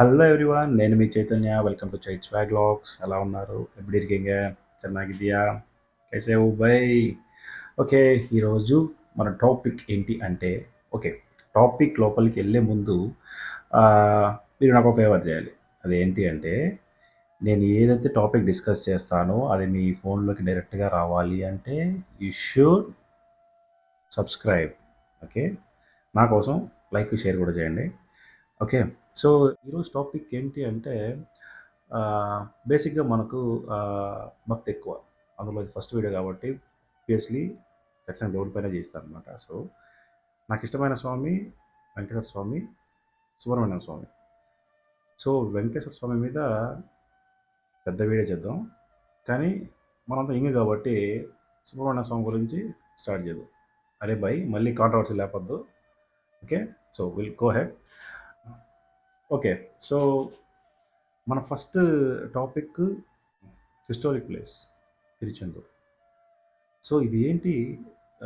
Hello everyone, నేను మీ Chaitanya. Welcome to Chaith swag logs. ఎలా ఉన్నారు? ఎప్పుడు ఇరికింగ చెన్నాగిద్యా కైసే ఓ బై. ఓకే, ఈరోజు మన టాపిక్ ఏంటి అంటే, ఓకే, టాపిక్ లోపలికి వెళ్ళే ముందు ఆ, మీరు నాకు ఒక ఫేవర్ చేయాలి. అదేంటి అంటే, నేను ఏదైతే టాపిక్ డిస్కస్ చేస్తానో అది మీ ఫోన్లోకి డైరెక్ట్గా రావాలి అంటే యూ షుడ్ సబ్స్క్రైబ్. ఓకే, నా కోసం లైక్ షేర్ కూడా చేయండి. ఓకే, సో ఈరోజు టాపిక్ ఏంటి అంటే, బేసిక్గా మనకు ఆ, భక్తి ఎక్కువ. అందులో ఇది ఫస్ట్ వీడియో కాబట్టి ఆబ్వియస్లీ ఖచ్చితంగా దేవుడి పైన చేస్తాను అనమాట. సో నాకు ఇష్టమైన స్వామి వెంకటేశ్వర స్వామి, సుబ్రహ్మణ్య స్వామి. సో వెంకటేశ్వర స్వామి మీద పెద్ద వీడియో చేద్దాం, కానీ మనంతా ఇంగ్ కాబట్టి సుబ్రహ్మణ్య స్వామి గురించి స్టార్ట్ చేద్దాం. అరే బై, మళ్ళీ కాంట్రవర్సీ లేపొద్దు. Okay, so will go ahead. Okay, so మన first topic historic place Tiruchendur. So ఇది ఏంటి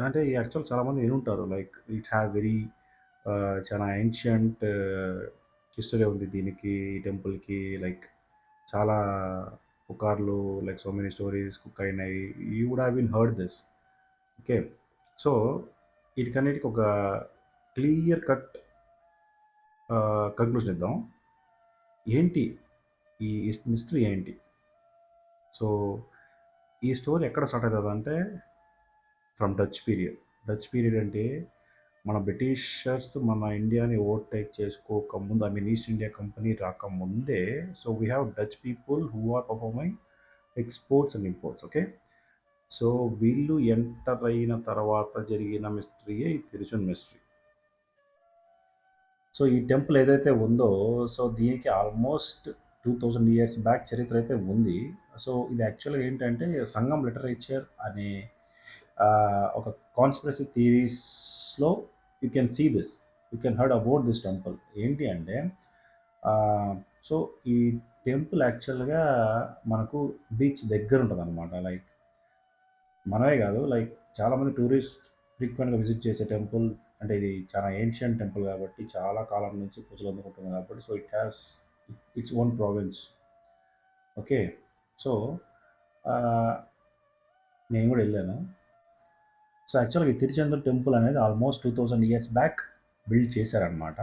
అంటే, యాక్చువల్ చాలామంది వినుంటారు, లైక్ ఇట్ హ్యావ్ వెరీ చాలా ఏన్షియంట్ హిస్టరీ ఉంది దీనికి, ఈ టెంపుల్కి. లైక్ చాలా పుకార్లు, like so many stories cook అయినాయి. You would have been heard this. Okay, so వీటికన్నిటికి ఒక క్లియర్ కట్ కంక్లూషన్ ఇద్దాం. ఏంటి ఈ మిస్టరీ ఏంటి? సో ఈ స్టోరీ ఎక్కడ స్టార్ట్ అవుతుంది అంటే, from Dutch period. Dutch period అంటే మన బ్రిటిషర్స్ మన ఇండియాని ఓవర్టేక్ చేసుకోకముందు, I mean East India company రాకముందే. So we have Dutch people who are performing exports and imports. Okay, so వీళ్ళు ఎంటర్ అయిన తర్వాత జరిగిన మిస్టరీయే ఈ తిరుచున్ మిస్టరీ. సో ఈ టెంపుల్ ఏదైతే ఉందో, సో దీనికి ఆల్మోస్ట్ 2000 ఇయర్స్ బ్యాక్ చరిత్ర అయితే ఉంది. సో ఇది యాక్చువల్గా ఏంటంటే, సంగం లిటరేచర్ అనే ఒక కాన్స్పిరసీ థియరీస్లో you can see this, you can heard about this temple. ఏంటి అంటే, సో ఈ టెంపుల్ యాక్చువల్గా మనకు బీచ్ దగ్గర ఉంటుంది అనమాట. లైక్ మనమే కాదు, లైక్ చాలామంది టూరిస్ట్ ఫ్రీక్వెంట్గా విజిట్ చేసే టెంపుల్. అంటే ఇది చాలా ఏన్షియంట్ టెంపుల్ కాబట్టి, చాలా కాలం నుంచి పూజలు అందుకుంటుంది కాబట్టి, so it has its own province. Okay, so నేను కూడా వెళ్ళాను. సో యాక్చువల్గా ఈ తిరుచెందూర్ టెంపుల్ అనేది ఆల్మోస్ట్ 2000 ఇయర్స్ బ్యాక్ బిల్డ్ చేశారనమాట.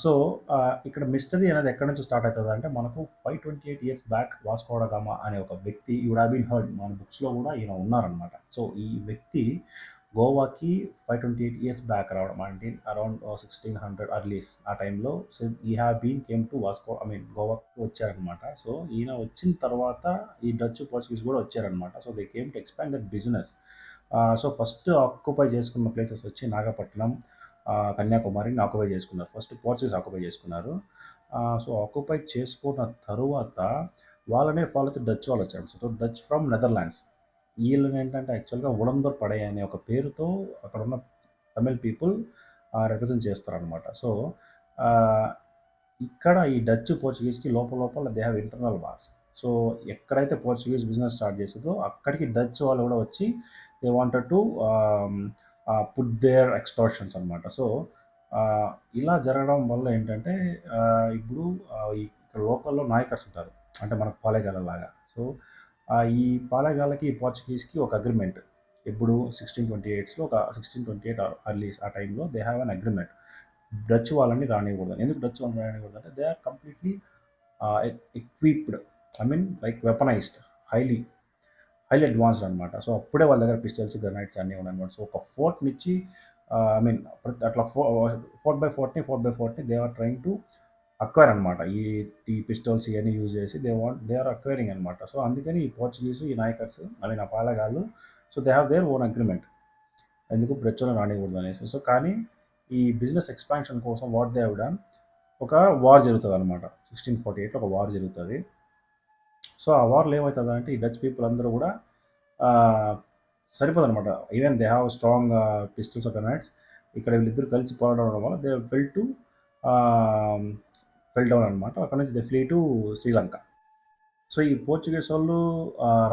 సో ఇక్కడ మిస్టరీ అనేది ఎక్కడి నుంచి స్టార్ట్ అవుతుంది అంటే, మనకు 528 years back Vasco da Gama అనే ఒక వ్యక్తి, you would have been heard, మన బుక్స్లో కూడా ఈయన ఉన్నారనమాట. సో ఈ వ్యక్తి గోవాకి 528 ఇయర్స్ బ్యాక్ రావడం అంటే అరౌండ్ 1600 అర్లీస్ ఆ టైంలో. సో ఈ have been came to Vasco, I mean గోవాకి వచ్చారనమాట. సో ఈయన వచ్చిన తర్వాత ఈ డచ్ పోర్చుగీస్ కూడా వచ్చారనమాట. So they came to expand that business. So first occupy చేసుకున్న ప్లేసెస్ వచ్చి నాగపట్నం, కన్యాకుమారిని ఆక్యుపై చేసుకున్నారు. ఫస్ట్ పోర్చుగీస్ ఆక్యుపై చేసుకున్నారు. సో ఆక్యుపై చేసుకున్న తరువాత వాళ్ళనే ఫాలో అయితే డచ్ వాళ్ళు వచ్చారు. So Dutch from Netherlands. వీళ్ళని ఏంటంటే యాక్చువల్గా ఉడందర్ పడే అనే ఒక పేరుతో అక్కడ ఉన్న తమిళ్ పీపుల్ రిప్రజెంట్ చేస్తారనమాట. సో ఇక్కడ ఈ డచ్ పోర్చుగీస్కి లోపల లోపల they have internal wars. So ఎక్కడైతే పోర్చుగీస్ బిజినెస్ స్టార్ట్ చేస్తుందో అక్కడికి డచ్ వాళ్ళు కూడా వచ్చి they wanted to put their extortions అనమాట. సో ఇలా జరగడం వల్ల ఏంటంటే, ఇప్పుడు ఇక్కడ లోకల్లో నాయకర్స్ ఉంటారు, అంటే మనకు పాలేగాలలాగా. సో ఈ పాలేగాలకి ఈ పోర్చుగీస్కి ఒక అగ్రిమెంట్. ఇప్పుడు 1628లో ఒక 1628 అర్లీస్ ఆ టైంలో they have an agreement. Dutch వాళ్ళని రానివ్వకూడదు. ఎందుకు డచ్ వాళ్ళని రానివ్వకూడదు అంటే, they are completely equipped, I mean like weaponized, highly highly advanced అనమాట. సో అప్పుడే వాళ్ళ దగ్గర పిస్టల్స్, గ్రనైట్స్ అన్నీ ఉన్నాయన్నమాట. సో ఒక ఫోర్ట్నిచ్చి, ఐ మీన్ అట్లా 4x4ని they are trying to acquire అనమాట. ఈ పిస్టల్స్ ఇవన్నీ యూజ్ చేసి దే ఆర్ అక్వైరింగ్ అనమాట. సో అందుకని ఈ పోర్చుగీస్, ఈ నాయకర్స్, ఐ మీన్ ఆ పాలగాళ్ళు, so they have their own agreement, ఎందుకు బ్రెచ్లో రానివ్వకూడదు అనేసి. సో కానీ ఈ బిజినెస్ ఎక్స్పాన్షన్ కోసం వాట్ దే హ్యావ్ డన్, ఒక వార్ జరుగుతుంది అనమాట. 1648లో ఒక వార్ జరుగుతుంది. సో ఆ వార్లో ఏమవుతుంది అంటే, ఈ డచ్ పీపుల్ అందరూ కూడా సరిపోదు అనమాట. Even they have strong pistols of granites. ఇక్కడ వీళ్ళిద్దరు కలిసి పోరాడడం వల్ల దే ఫెల్ డౌన్ అనమాట. అక్కడ నుంచి they flea to Sri Lanka. So ఈ పోర్చుగీస్ వాళ్ళు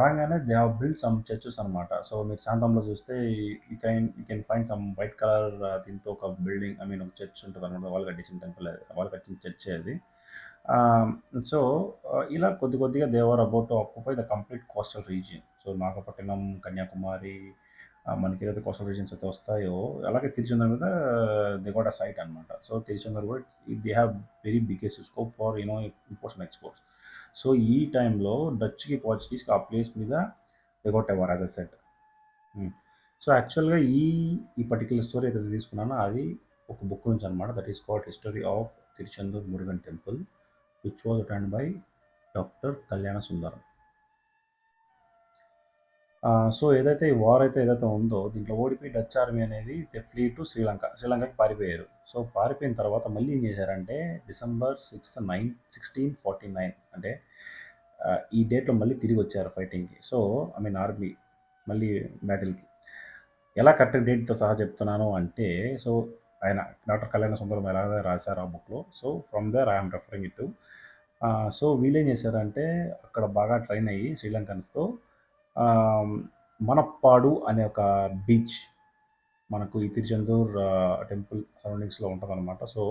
రాగానే they have build some churches అనమాట. సో మీరు శాంతంలో చూస్తే you can find some white colour దీంతో ఒక బిల్డింగ్, ఐ మీన్ ఒక చర్చ్ ఉంటుంది అనమాట. వాళ్ళు కట్టించిన టెంపుల్, వాళ్ళు కట్టిన చర్చ్ అది. సో ఇలా కొద్ది కొద్దిగా they are about to occupy the complete coastal region. So Nagapattinam, Kanyakumari, మనకి ఏదైతే కోస్టల్ రీజియన్స్ అయితే వస్తాయో, అలాగే తిరుచెందూరు మీద దే గాట్ అ సైట్ అనమాట. సో తిరుచెందూరు కూడా they have very biggest scope for imports and exports. So ఈ టైంలో డచ్కి పోర్చుగీస్కి ఆ ప్లేస్ మీద they got ever as a set. So యాక్చువల్గా ఈ పర్టికులర్ స్టోరీ ఏదైతే తీసుకున్నానో అది ఒక బుక్ నుంచి అనమాట. That is called history of Tiruchendur Murugan temple, which was written by doctor కళ్యాణ సుందరం. సో ఏదైతే ఈ వార్ ఏదైతే ఉందో దీంట్లో ఓడిపోయి డచ్ ఆర్మీ అనేది దే ఫ్లీ టు శ్రీలంకకి పారిపోయారు. సో పారిపోయిన తర్వాత మళ్ళీ ఏం చేశారంటే డిసెంబర్ 6th 1649 అంటే ఈ డేట్లో మళ్ళీ తిరిగి వచ్చారు ఫైటింగ్కి. సో ఐ మీన్ ఆర్మీ మళ్ళీ బ్యాటిల్కి. ఎలా కరెక్ట్ డేట్తో సహా చెప్తున్నాను అంటే, సో ఆయన డాక్టర్ కళ్యాణ సుందరం ఎలాగ రాశారు ఆ బుక్లో. So from there I'm referring it to. So వీళ్ళేం చేశారంటే అక్కడ బాగా ట్రైన్ అయ్యి శ్రీలంకన్స్తో మనప్పాడు అనే ఒక బీచ్ మనకు ఈ తిరుచెందూర్ టెంపుల్ సరౌండింగ్స్లో ఉంటుందన్నమాట. సో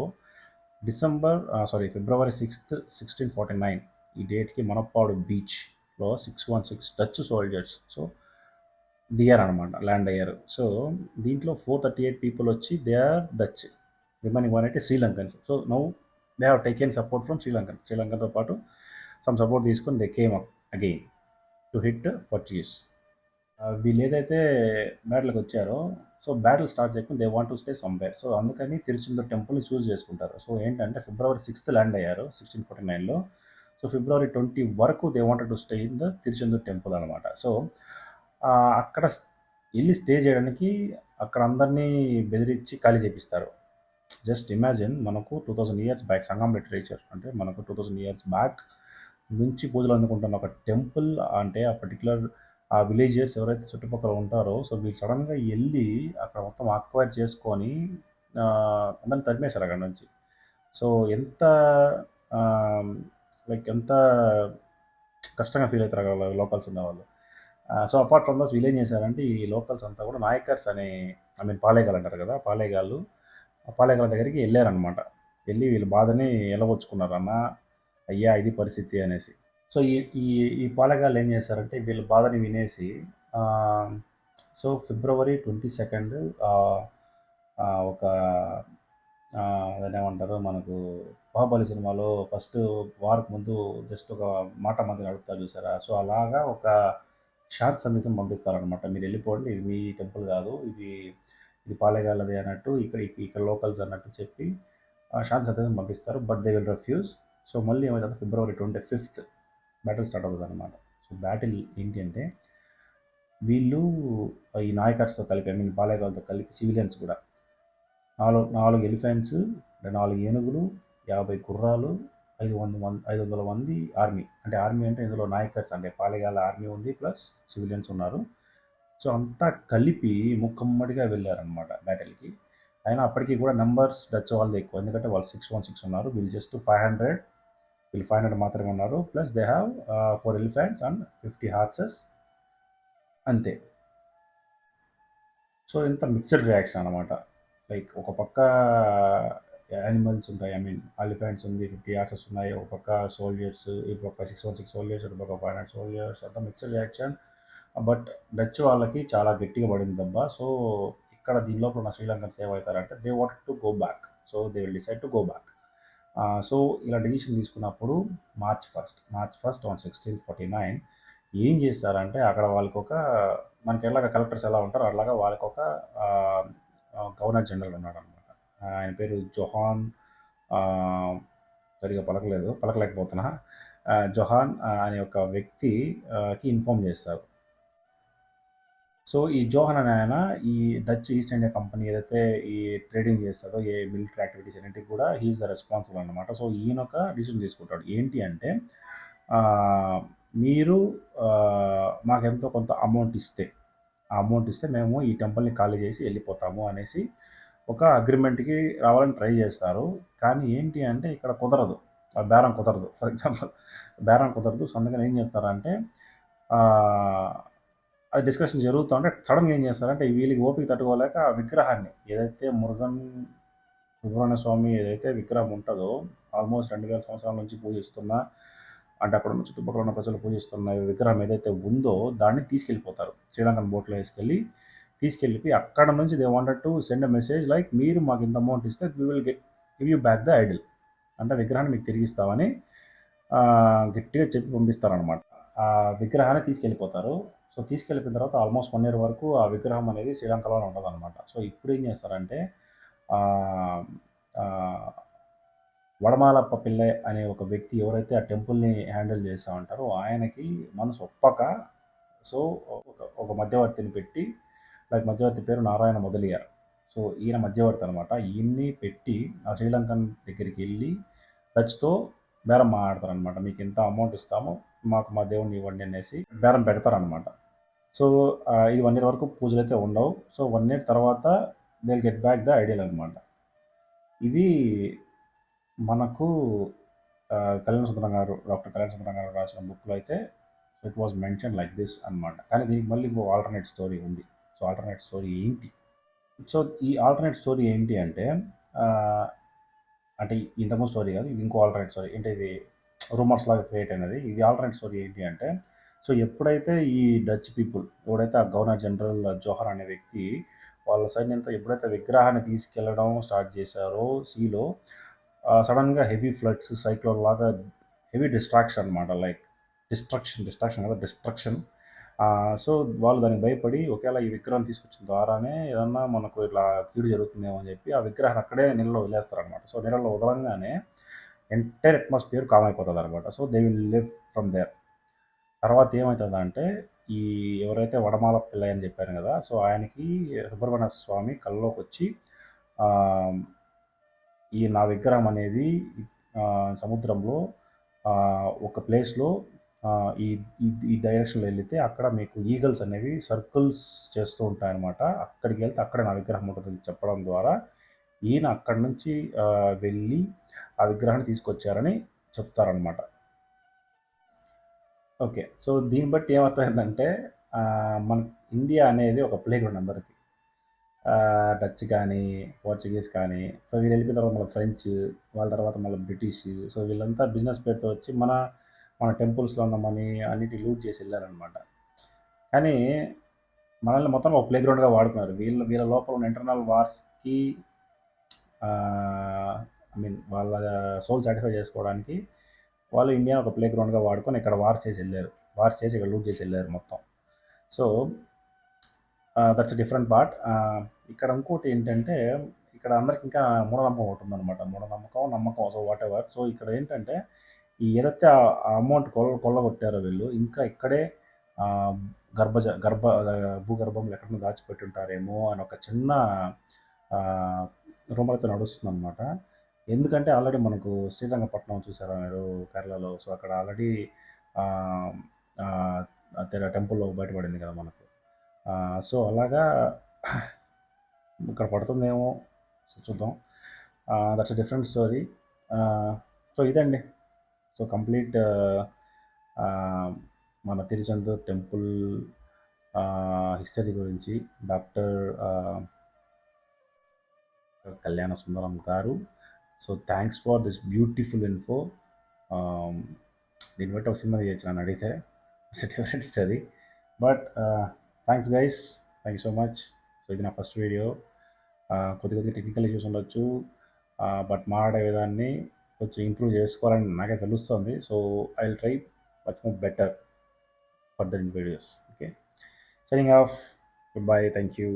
ఫిబ్రవరి 6th 1649 ఈ డేట్కి మనప్పాడు బీచ్లో 616 డచ్ సోల్జర్స్ సో దిగారనమాట, ల్యాండ్ అయ్యారు. సో దీంట్లో 438 పీపుల్ వచ్చి they are Dutch, remaining 180 Sri Lankans. So now they have taken support from శ్రీలంకన్తో పాటు సమ్ సపోర్ట్ తీసుకొని they came up again to hit Portuguese. వీళ్ళు ఏదైతే బ్యాటిల్కి వచ్చారో సో బ్యాటిల్ స్టార్ట్ చేయకుండా they want to stay somewhere. So అందుకని తిరుచెందూర్ టెంపుల్ని చూస్ చేసుకుంటారు. సో ఏంటంటే ఫిబ్రవరి 6th ల్యాండ్ అయ్యారు 1649లో. సో ఫిబ్రవరి 20 వరకు they wanted to stay in the Tiruchendur temple అనమాట. సో అక్కడ వెళ్ళి స్టే చేయడానికి అక్కడ అందరినీ బెదిరించి ఖాళీ చేపిస్తారు. జస్ట్ ఇమాజిన్, మనకు 2000 years బ్యాక్ సంగం లిటరేచర్ అంటే మనకు 2000 years బ్యాక్ నుంచి పూజలు అందుకుంటున్న ఒక టెంపుల్ అంటే ఆ పర్టికులర్ ఆ విలేజర్స్ ఎవరైతే చుట్టుపక్కల ఉంటారో సో వీళ్ళు సడన్గా వెళ్ళి అక్కడ మొత్తం అక్వైర్ చేసుకొని అందరిని తరిమేశారు అక్కడ నుంచి. సో ఎంత ఎంత కష్టంగా ఫీల్ అవుతారు అక్కడ లోకల్స్ ఉన్నవాళ్ళు. సో అపార్ట్ ఫ్రమ్ దస్ వీళ్ళు ఏం చేశారంటే ఈ లోకల్స్ అంతా కూడా నాయకర్స్ అనే ఐ మీన్ పాలేగాలు అంటారు కదా, పాలేగాళ్ళ దగ్గరికి వెళ్ళారనమాట. వెళ్ళి వీళ్ళ బాధని ఎలగొచ్చుకున్నారు. అన్న అయ్యా ఇది పరిస్థితి అనేసి. సో ఈ ఈ ఈ పాలెగాళ్ళు ఏం చేశారంటే వీళ్ళ బాధని వినేసి సో ఫిబ్రవరి 22 ఒక దాన్ని ఏమంటారు, మనకు బాహుబలి సినిమాలో ఫస్ట్ వార్కు ముందు జస్ట్ ఒక మాట మంది నడుపుతారు చూసారా, సో అలాగా ఒక షార్ట్ సందేశం పంపిస్తారనమాట. మీరు వెళ్ళిపోండి, ఇది మీ టెంపుల్ కాదు, ఇది పాలెగాళ్ళది అన్నట్టు ఇక్కడ లోకల్స్ అన్నట్టు చెప్పి షార్ట్ సందేశం పంపిస్తారు. But they will refuse. So మళ్ళీ ఏమైతే ఫిబ్రవరి 25th బ్యాటిల్ స్టార్ట్ అవుతుంది అనమాట. సో బ్యాటిల్ ఏంటి అంటే వీళ్ళు ఈ నాయకర్స్తో కలిపి ఐ మీన్ పాలేగాళ్ళతో కలిపి సివిలియన్స్ కూడా 4 ఎలిఫెంట్స్, 4 ఏనుగులు, 50 గుర్రాలు, 500 మంది ఆర్మీ. అంటే ఆర్మీ అంటే ఇందులో నాయకర్స్ అంటే పాలేగాళ్ళ ఆర్మీ ఉంది ప్లస్ సివిలియన్స్ ఉన్నారు. సో అంతా కలిపి ముక్కమ్మడిగా వెళ్ళారనమాట బ్యాటిల్కి. అయినా అప్పటికి కూడా నెంబర్స్ డచ్ వాళ్ళది ఎక్కువ, ఎందుకంటే వాళ్ళు 616 ఉన్నారు, వీళ్ళు జస్ట్ 500 మాత్రమే ఉన్నారు. Plus they have 4 elephants and 50 horses అంతే. సో ఇంత మిక్స్డ్ రియాక్షన్ అనమాట. లైక్ ఒక పక్క యానిమల్స్ ఉంటాయి, ఐ మీన్ ఎలిఫెంట్స్ ఉంది, 50 హార్సెస్ ఉన్నాయి, ఒక పక్క సోల్జర్స్, ఇప్పుడు ఒక 616 సోల్జర్స్, ఒక పక్క 500 సోల్జర్స్, అంతా మిక్స్డ్ రియాక్షన్. బట్ డచ్ వాళ్ళకి చాలా గట్టిగా పడింది దెబ్బ. సో ఇక్కడ దీనిలో ఉన్న శ్రీలంకన్స్ ఏమవుతారంటే they want to go back. So they will decide to go back. So ఇలా డెసిషన్ తీసుకున్నప్పుడు మార్చ్ ఫస్ట్ ఆన్ 1649 ఏం చేస్తారంటే అక్కడ వాళ్ళకి ఒక మనకి ఎలాగ కలెక్టర్స్ ఎలా ఉంటారో అలాగా వాళ్ళకి ఒక గవర్నర్ జనరల్ ఉన్నాడు అనమాట. ఆయన పేరు జొహాన్, సరిగా పలకలేకపోతున్నా, జొహాన్ అనే ఒక వ్యక్తికి ఇన్ఫార్మ్ చేస్తారు. సో ఈ జోహన్ అనే ఆయన ఈ డచ్ ఈస్ట్ ఇండియా కంపెనీ ఏదైతే ఈ ట్రేడింగ్ చేస్తుందో ఏ మిలిటరీ యాక్టివిటీస్ అన్నింటికి కూడా హీఈస్ ద రెస్పాన్సిబుల్ అనమాట. సో ఈయన ఒక డిసిషన్ తీసుకుంటాడు. ఏంటి అంటే మీరు మాకు ఎంతో కొంత అమౌంట్ ఇస్తే మేము ఈ టెంపుల్ని ఖాళీ చేసి వెళ్ళిపోతాము అనేసి ఒక అగ్రిమెంట్కి రావాలని ట్రై చేస్తారు. కానీ ఏంటి అంటే ఇక్కడ కుదరదు, బేరం కుదరదు. ఫర్ ఎగ్జాంపుల్ బేరం కుదరదు. సో అందుకని ఏం చేస్తారంటే అది డిస్కషన్ జరుగుతూ ఉంటే సడన్గా ఏం చేస్తారంటే వీళ్ళకి ఓపిక తట్టుకోలేక ఆ విగ్రహాన్ని ఏదైతే మురుగన్ సుబ్రహ్మణ్య స్వామి ఏదైతే విగ్రహం ఉంటుందో ఆల్మోస్ట్ 2000 సంవత్సరాల నుంచి పూజిస్తున్న, అంటే అక్కడ ఉన్న చుట్టుపక్కల ఉన్న ప్రజలు పూజిస్తున్న విగ్రహం ఏదైతే ఉందో దాన్ని తీసుకెళ్ళిపోతారు. శ్రీలంకన్ బోట్లో తీసుకెళ్ళిపోయి అక్కడ నుంచి they wanted to send a message like మీరు మాకు ఇంత అమౌంట్ ఇస్తే we will give you back the Idol, అంటే విగ్రహాన్ని మీకు తిరిగి ఇస్తామని గట్టిగా చెప్పి పంపిస్తారనమాట. ఆ విగ్రహాన్ని తీసుకెళ్ళిపోతారు. సో తీసుకెళ్ళిపోయిన తర్వాత ఆల్మోస్ట్ 1 ఇయర్ వరకు ఆ విగ్రహం అనేది శ్రీలంకలోనే ఉంటుందన్నమాట. సో ఇప్పుడు ఏం చేస్తారంటే వడమాలప్ప పిల్లై అనే ఒక వ్యక్తి ఎవరైతే ఆ టెంపుల్ని హ్యాండిల్ చేస్తూ ఉంటారో ఆయనకి మనసు ఒప్పక, సో ఒక మధ్యవర్తిని పెట్టి, లైక్ మధ్యవర్తి పేరు నారాయణ మొదలియార్. సో ఈయన మధ్యవర్తి అనమాట. ఈయన్ని పెట్టి ఆ శ్రీలంకన్ దగ్గరికి వెళ్ళి డచ్తో బేరం మాట్లాడతారనమాట. మీకు ఇంత అమౌంట్ ఇస్తాము, మాకు మా దేవుడిని ఇవ్వండి అనేసి బేరం పెడతారనమాట. సో ఇది 1 ఇయర్ వరకు పూజలు అయితే ఉండవు. సో 1 ఇయర్ తర్వాత they will get back the ideal అనమాట. ఇది మనకు డాక్టర్ కళ్యాణ సుందరం గారు రాసిన బుక్లో అయితే it was mention like this అనమాట. కానీ దీనికి మళ్ళీ ఇంకో ఆల్టర్నేట్ స్టోరీ ఉంది. సో ఆల్టర్నేట్ స్టోరీ ఏంటి? సో ఈ ఆల్టర్నేట్ స్టోరీ ఏంటి అంటే అంటే ఇంతకుముందు స్టోరీ కాదు, ఇది ఇంకో ఆల్టర్నేట్ స్టోరీ. అంటే ఇది రూమర్స్ లాగా క్రియేట్ అయినది. ఇది ఆల్టర్నేట్ స్టోరీ ఏంటి అంటే, సో ఎప్పుడైతే ఈ డచ్ పీపుల్, ఎవడైతే ఆ గవర్నర్ జనరల్ జోహర్ అనే వ్యక్తి వాళ్ళ సైన్యంతో ఎప్పుడైతే విగ్రహాన్ని తీసుకెళ్లడం స్టార్ట్ చేశారో సీలో, సడన్గా హెవీ ఫ్లడ్స్, సైక్లోన్ లాగా హెవీ డిస్ట్రాక్షన్ అనమాట. Like destruction. సో వాళ్ళు దానికి భయపడి ఒకవేళ ఈ విగ్రహం తీసుకొచ్చిన ద్వారానే ఏదన్నా మనకు ఇట్లా కీడు జరుగుతుందేమో అని చెప్పి ఆ విగ్రహాన్ని అక్కడే నీళ్ళలో వదిలేస్తారనమాట. సో నీళ్ళలో వదలంగానే ఎంటైర్ అట్మాస్ఫియర్ కామ్ అయిపోతుంది అనమాట. So they will leave from there. తర్వాత ఏమవుతుందంటే ఈ ఎవరైతే వడమాల పిల్ల అని చెప్పాను కదా, సో ఆయనకి సుబ్రహ్మణ్య స్వామి కల్లోకి వచ్చి ఈ నా విగ్రహం అనేది సముద్రంలో ఒక ప్లేస్లో ఈ ఈ డైరెక్షన్లో వెళితే అక్కడ మీకు ఈగల్స్ అనేవి సర్కిల్స్ చేస్తూ ఉంటాయన్నమాట. అక్కడికి వెళ్తే అక్కడ నా విగ్రహం ఉంటుందని చెప్పడం ద్వారా ఈయన అక్కడి నుంచి వెళ్ళి ఆ విగ్రహాన్ని తీసుకొచ్చారని చెప్తారనమాట. ఓకే. సో దీన్ని బట్టి ఏమర్థమైందంటే మన ఇండియా అనేది ఒక ప్లే గ్రౌండ్ అందరికీ. డచ్ కానీ, పోర్చుగీస్ కానీ, సో వీళ్ళు వెళ్ళిపోయిన తర్వాత మళ్ళీ ఫ్రెంచ్, వాళ్ళ తర్వాత మళ్ళీ బ్రిటిష్, సో వీళ్ళంతా బిజినెస్ పేరుతో వచ్చి మన టెంపుల్స్లో ఉన్న మనీ అన్నిటి లూట్ చేసి వెళ్ళారనమాట. కానీ మనల్ని మొత్తం ఒక ప్లే గ్రౌండ్గా వాడుకున్నారు. వీళ్ళ లోపల ఉన్న ఇంటర్నల్ వార్స్కి ఐ మీన్ వాళ్ళ సోల్ సాటిస్ఫై చేసుకోవడానికి వాళ్ళు ఇండియా ఒక ప్లే గ్రౌండ్గా వాడుకొని ఇక్కడ వార్స్ చేసి ఇక్కడ లూట్ చేసి వెళ్ళారు మొత్తం. So that's different part. ఇక్కడ ఇంకోటి ఏంటంటే ఇక్కడ అందరికి ఇంకా మూఢనమ్మకం ఒకటి ఉందన్నమాట. నమ్మకం, సో వాట్ ఎవర్. సో ఇక్కడ ఏంటంటే ఈ ఏదైతే ఆ అమౌంట్ కొల్లగొట్టారో వీళ్ళు ఇంకా ఇక్కడే భూగర్భంలో ఎక్కడన్నా దాచిపెట్టి ఉంటారేమో అని ఒక చిన్న రూమర్ అయితే నడుస్తుంది అనమాట. ఎందుకంటే ఆల్రెడీ మనకు శ్రీరంగపట్నం చూసారా మీరు కేరళలో, సో అక్కడ ఆల్రెడీ టెంపుల్లో బయటపడింది కదా మనకు. సో అలాగా ఇక్కడ పడుతుందేమో, సో చూద్దాం. That's a different story. So ఇదండి. సో కంప్లీట్ మన తిరుచందూర్ టెంపుల్ హిస్టరీ గురించి డాక్టర్ కళ్యాణ సుందరం గారు. So thanks for this beautiful info. దీన్ని బట్టి ఒక సినిమా చేయొచ్చు నన్ను అడిగితే. It's different story, but thanks guys, thank you so much. So ఇది నా ఫస్ట్ వీడియో. కొద్దిగా టెక్నికల్ ఇష్యూస్ ఉండొచ్చు, బట్ మాట్లాడే విధాన్ని కొంచెం ఇంప్రూవ్ చేసుకోవాలని నాకే తెలుస్తుంది. So I will try much more better further in videos. Okay, signing off. Good bye, thank you.